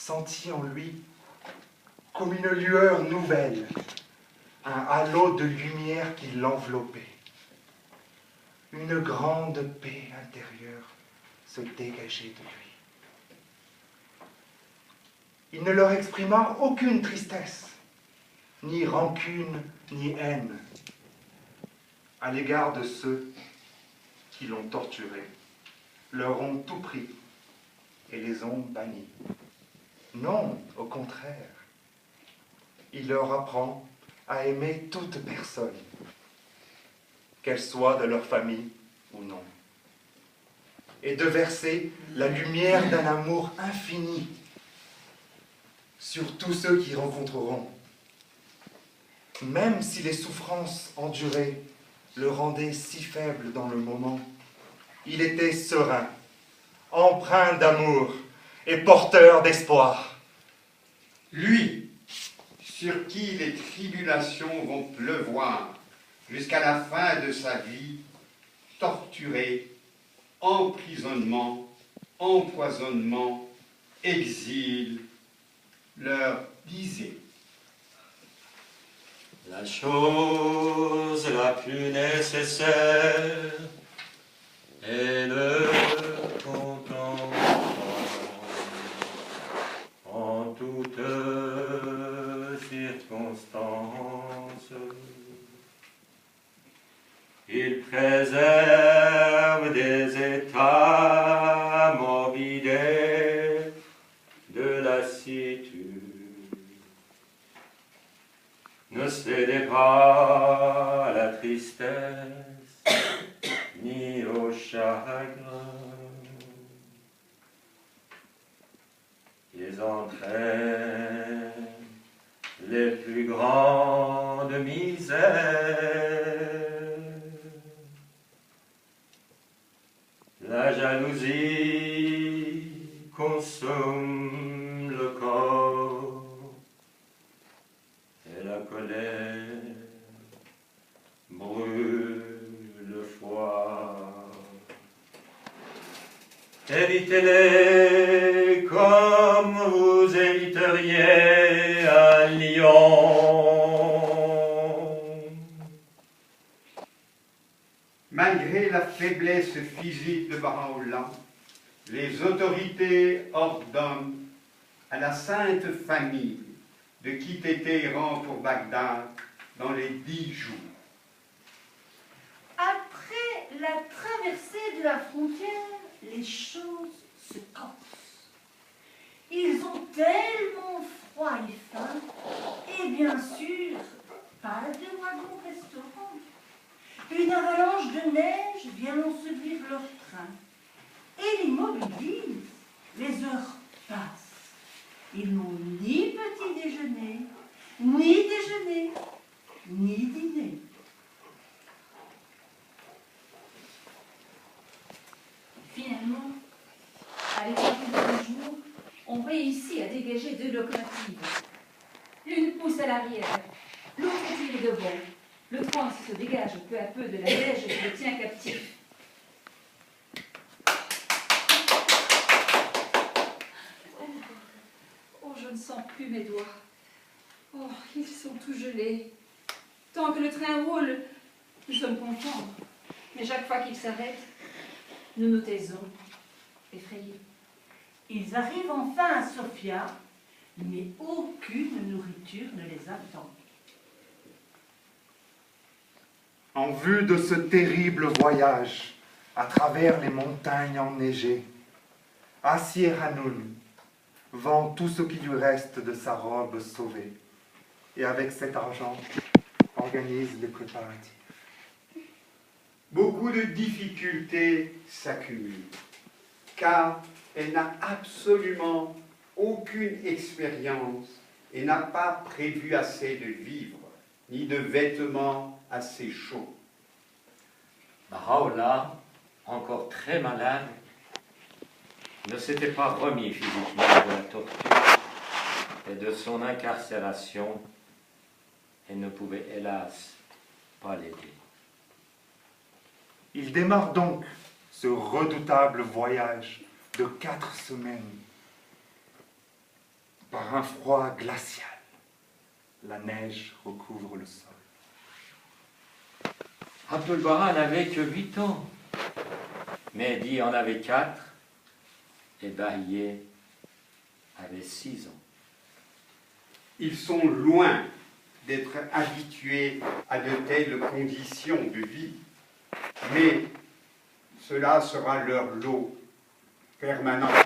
sentit en lui comme une lueur nouvelle, un halo de lumière qui l'enveloppait. Une grande paix intérieure se dégageait de lui. Il ne leur exprima aucune tristesse, ni rancune, ni haine, à l'égard de ceux qui l'ont torturé, leur ont tout pris et les ont bannis. Non, au contraire, il leur apprend à aimer toute personne, qu'elle soit de leur famille ou non, et de verser la lumière d'un amour infini sur tous ceux qui rencontreront, même si les souffrances endurées le rendaient si faible dans le moment. Il était serein, empreint d'amour et porteur d'espoir. Lui, sur qui les tribulations vont pleuvoir jusqu'à la fin de sa vie, torturé, emprisonnement, empoisonnement, exil, leur disait: la chose la plus nécessaire est le contentement en toutes circonstances. Il préserve des états morbidés de lassitude. Ne cédez pas à la tristesse ni au chagrin. Ils entraînent les plus grandes misères. La jalousie consomme le corps et la colère brûle le foie. Évitez-les comme vous éviteriez un lion. Malgré la faiblesse physique de Baha'u'llah, les autorités ordonnent à la Sainte Famille de quitter Téhéran pour Bagdad dans les 10 jours. Après la traversée de la frontière, les choses se corsent. Ils ont tellement froid et faim, et bien sûr, pas de wagon-restaurant. Une avalanche de neige vient ensevelir leur train et l'immobilise. Les heures passent. Ils n'ont ni petit déjeuner, ni déjeuner, ni dîner. Finalement, à l'éclatement du jour, on réussit à dégager 2 locomotives. L'une pousse à l'arrière, l'autre tire devant. Le train se dégage peu à peu de la neige et le tient captif. Oh, je ne sens plus mes doigts. Oh, ils sont tout gelés. Tant que le train roule, nous sommes contents. Mais chaque fois qu'il s'arrête, nous nous taisons, effrayés. Ils arrivent enfin à Sofia, mais aucune nourriture ne les attend. En vue de ce terrible voyage à travers les montagnes enneigées, Asir Hanoun vend tout ce qui lui reste de sa robe sauvée et avec cet argent organise les préparatifs. Beaucoup de difficultés s'accumulent, car elle n'a absolument aucune expérience et n'a pas prévu assez de vivres, ni de vêtements assez chauds. Baha'u'llah, encore très malade, ne s'était pas remis physiquement de la torture et de son incarcération et ne pouvait hélas pas l'aider. Il démarre donc ce redoutable voyage de 4 semaines. par un froid glacial. La neige recouvre le sol. Abdul-Baha n'avait que 8 ans. Mehdi en avait 4 et Bahiyé avait 6 ans. Ils sont loin d'être habitués à de telles conditions de vie, mais cela sera leur lot permanent.